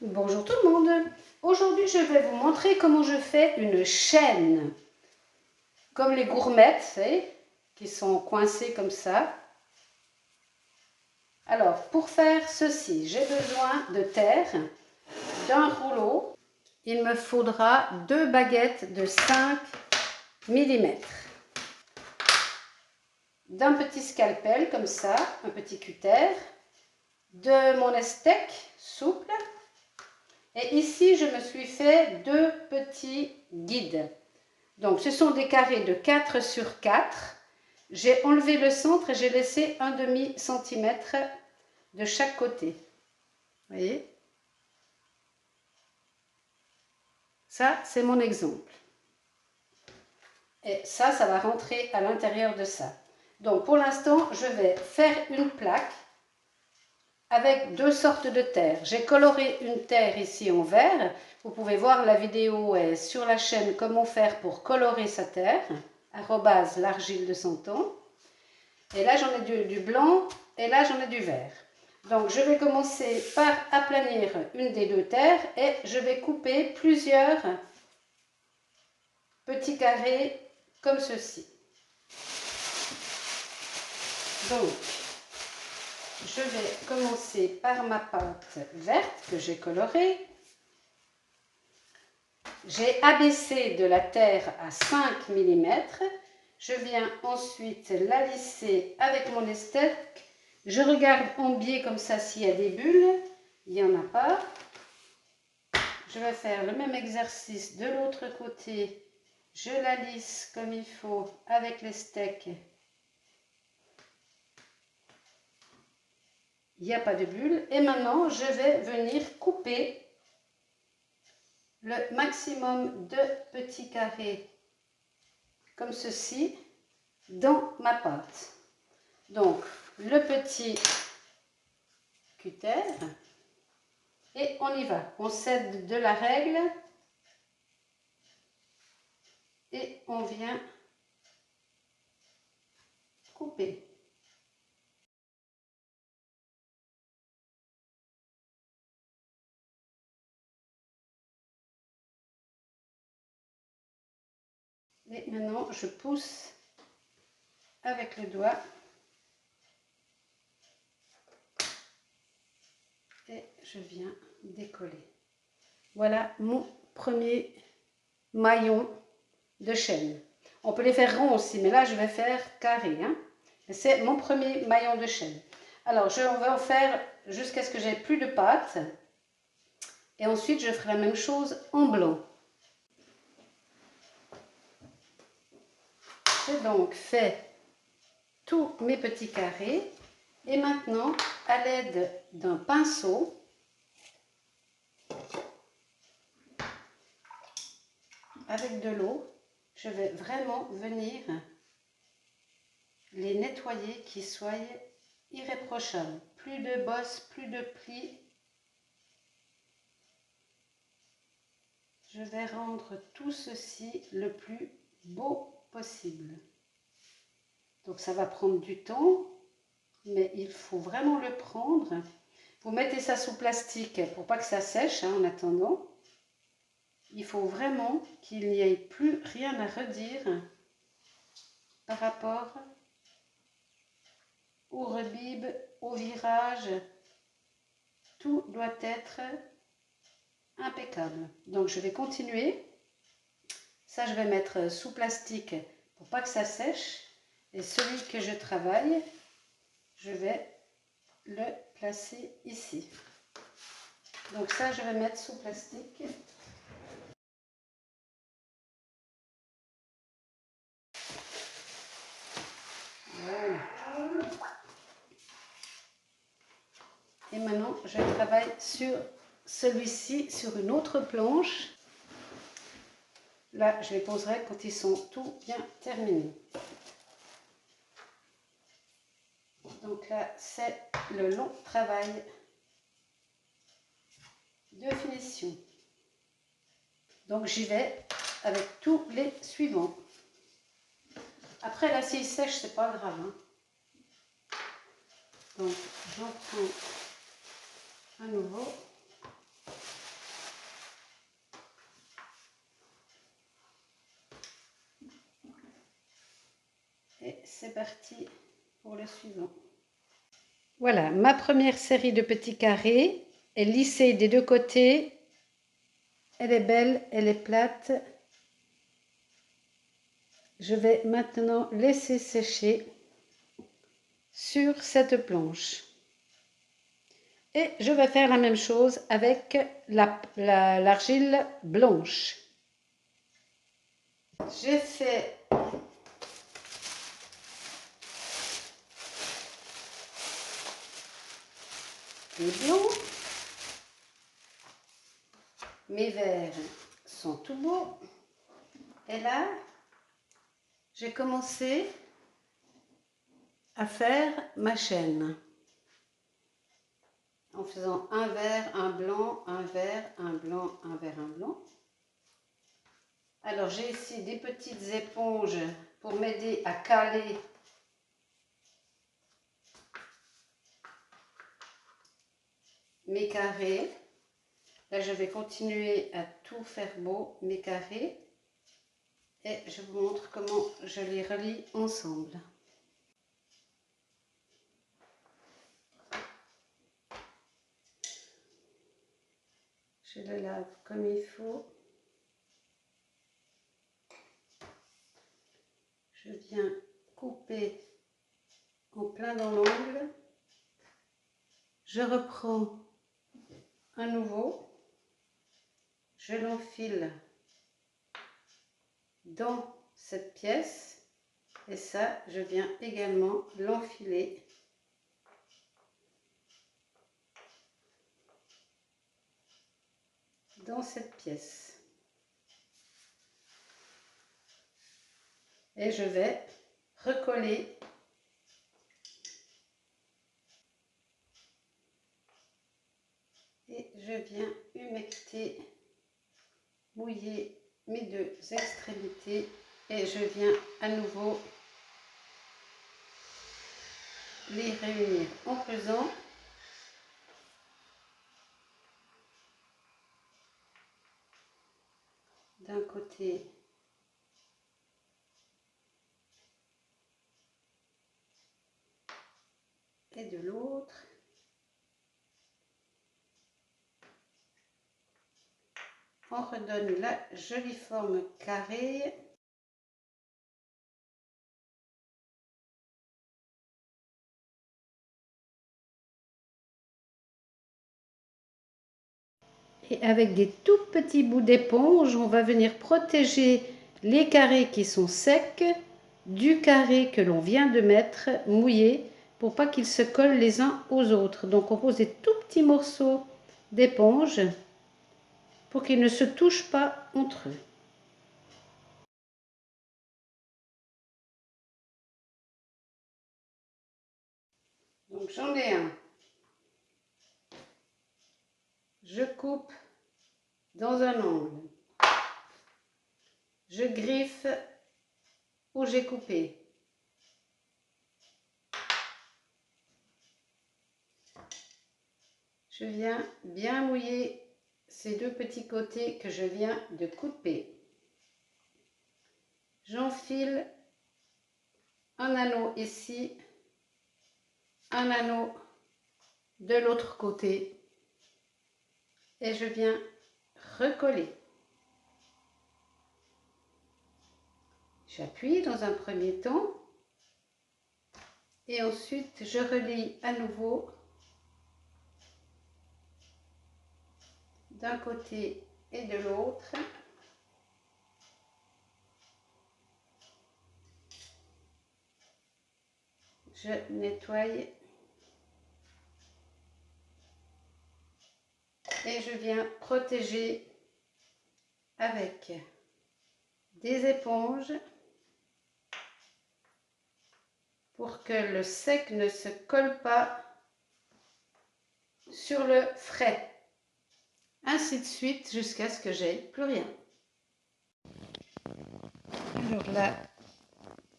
Bonjour tout le monde. Aujourd'hui, je vais vous montrer comment je fais une chaîne. Comme les gourmettes, vous savez, qui sont coincées comme ça. Alors, pour faire ceci, j'ai besoin de terre, d'un rouleau. Il me faudra 2 baguettes de 5 mm. D'un petit scalpel comme ça, un petit cutter. De mon steak souple. Et ici, je me suis fait 2 petits guides. Donc, ce sont des carrés de 4 sur 4. J'ai enlevé le centre et j'ai laissé 1/2 centimètre de chaque côté. Vous voyez? Ça, c'est mon exemple. Et ça va rentrer à l'intérieur de ça. Donc, pour l'instant, je vais faire une plaque avec 2 sortes de terre. J'ai coloré une terre ici en vert. Vous pouvez voir la vidéo sur la chaîne comment faire pour colorer sa terre. @l'argile de 100 ans. Et là, j'en ai du blanc et là, j'en ai du vert. Donc, je vais commencer par aplanir une des 2 terres et je vais couper plusieurs petits carrés comme ceci. Donc, je vais commencer par ma pâte verte que j'ai colorée. J'ai abaissé de la terre à 5 mm. Je viens ensuite la lisser avec mon steak. Je regarde en biais comme ça s'il y a des bulles. Il n'y en a pas. Je vais faire le même exercice de l'autre côté. Je la lisse comme il faut avec les steaks. Il n'y a pas de bulles. Et maintenant, je vais venir couper le maximum de petits carrés comme ceci dans ma pâte. Donc, le petit cutter et on y va. On s'aide de la règle et on vient couper. Et maintenant, je pousse avec le doigt et je viens décoller. Voilà mon premier maillon de chaîne. On peut les faire ronds aussi, mais là je vais faire carré. Hein. C'est mon premier maillon de chaîne. Alors je vais en faire jusqu'à ce que j'ai plus de pâte. Et ensuite je ferai la même chose en blanc. J'ai donc fait tous mes petits carrés. Et maintenant, à l'aide d'un pinceau, avec de l'eau, je vais vraiment venir les nettoyer, qu'ils soient irréprochables. Plus de bosses, plus de plis. Je vais rendre tout ceci le plus beau possible. Donc ça va prendre du temps, mais il faut vraiment le prendre. Vous mettez ça sous plastique pour pas que ça sèche en attendant. Il faut vraiment qu'il n'y ait plus rien à redire par rapport au rebib, au virage. Tout doit être impeccable. Donc je vais continuer. Ça je vais mettre sous plastique pour pas que ça sèche. Et celui que je travaille, je vais le placer ici. Donc ça je vais mettre sous plastique. Voilà. Et maintenant, je travaille sur celui-ci, sur une autre planche. Là, je les poserai quand ils sont tout bien terminés. Donc là, c'est le long travail de finition. Donc j'y vais avec tous les suivants. Après, là, s'il sèche, c'est pas grave. Hein. Donc, j'en prends à nouveau. c'est parti pour le suivant. Voilà, ma première série de petits carrés est lissée des deux côtés. Elle est belle, elle est plate. Je vais maintenant laisser sécher sur cette planche. Et je vais faire la même chose avec l'argile blanche. J'ai fait les blancs. Mes verres sont tout beaux. Et là, j'ai commencé à faire ma chaîne. En faisant un vert, un blanc, un vert, un blanc, un vert, un blanc. Alors j'ai ici des petites éponges pour m'aider à caler mes carrés. Là je vais continuer à tout faire beau, mes carrés. Et je vous montre comment je les relie ensemble. Je le lave comme il faut. Je viens couper en plein dans l'angle. Je reprends à nouveau. Je l'enfile dans cette pièce. Et ça, je viens également l'enfiler dans cette pièce. Et je vais recoller et je viens humecter, mouiller mes deux extrémités et je viens à nouveau les réunir en faisant d'un côté et de l'autre. On redonne la jolie forme carrée. Et avec des tout petits bouts d'éponge, on va venir protéger les carrés qui sont secs du carré que l'on vient de mettre mouillé pour pas qu'ils se collent les uns aux autres. Donc on pose des tout petits morceaux d'éponge pour qu'ils ne se touchent pas entre eux. Donc j'en ai un. Je coupe dans un angle. Je griffe où j'ai coupé. Je viens bien mouiller ces deux petits côtés que je viens de couper. J'enfile un anneau ici, un anneau de l'autre côté et je viens recoller. J'appuie dans un premier temps et ensuite je relie à nouveau d'un côté et de l'autre. Je nettoie et je viens protéger avec des éponges pour que le sec ne se colle pas sur le frais. Ainsi de suite jusqu'à ce que j'aie plus rien. Alors là,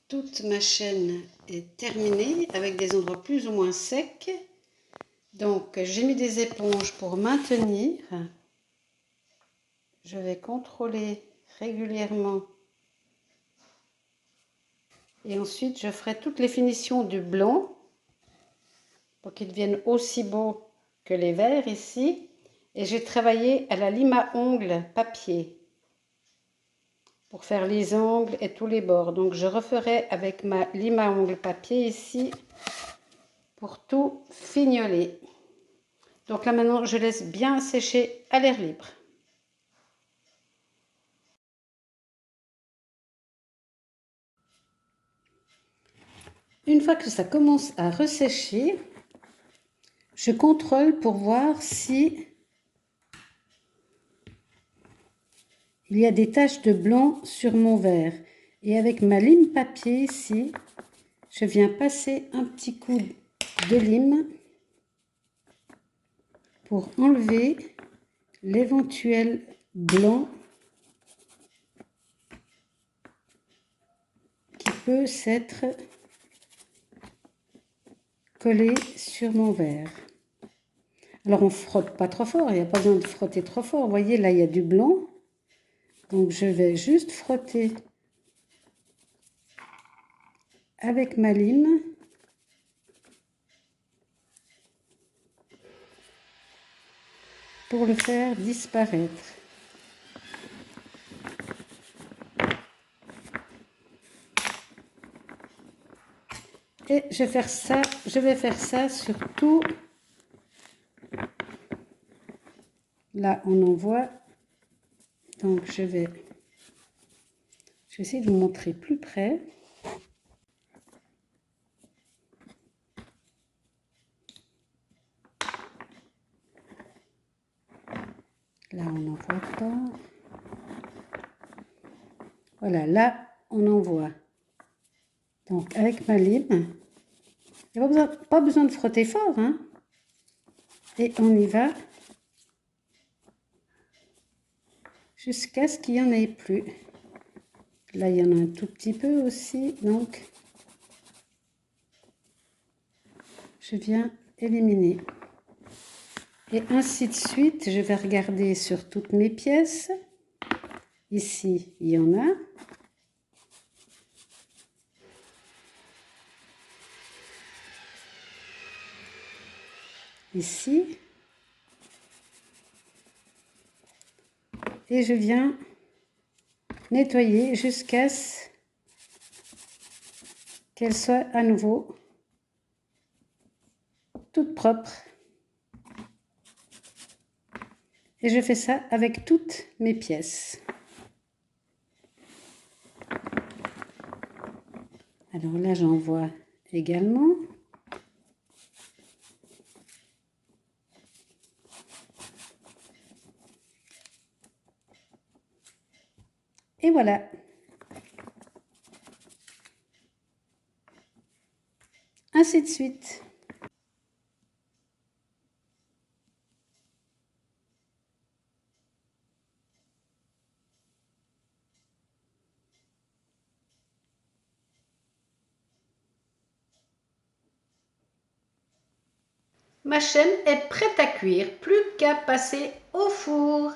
toute ma chaîne est terminée avec des endroits plus ou moins secs. Donc j'ai mis des éponges pour maintenir. Je vais contrôler régulièrement Et ensuite, je ferai toutes les finitions du blanc pour qu'ils deviennent aussi beaux que les verts ici. Et j'ai travaillé à la lime à ongles papier pour faire les angles et tous les bords. Donc je referai avec ma lime à ongles papier ici pour tout fignoler. Donc là maintenant, je laisse bien sécher à l'air libre. Une fois que ça commence à ressécher, je contrôle pour voir si il y a des taches de blanc sur mon verre. Et avec ma lime papier ici, je viens passer un petit coup de lime pour enlever l'éventuel blanc qui peut s'être collé sur mon verre. Alors on frotte pas trop fort, il n'y a pas besoin de frotter trop fort. Vous voyez là il y a du blanc, donc je vais juste frotter avec ma lime pour le faire disparaître. Et je vais faire ça sur tout. Là on en voit, donc je vais essayer de vous montrer plus près. Là on n'en voit pas. Voilà, là on en voit. Donc avec ma lime, il n'y a pas besoin de frotter fort, hein. Et on y va jusqu'à ce qu'il n'y en ait plus. Là, il y en a un tout petit peu aussi, donc je viens éliminer. Et ainsi de suite, je vais regarder sur toutes mes pièces. Ici, il y en a. Ici. Et je viens nettoyer jusqu'à ce qu'elle soit à nouveau toute propre. Et je fais ça avec toutes mes pièces. Alors là, j'en vois également. Et voilà. Ainsi de suite. Ma chaîne est prête à cuire, plus qu'à passer au four.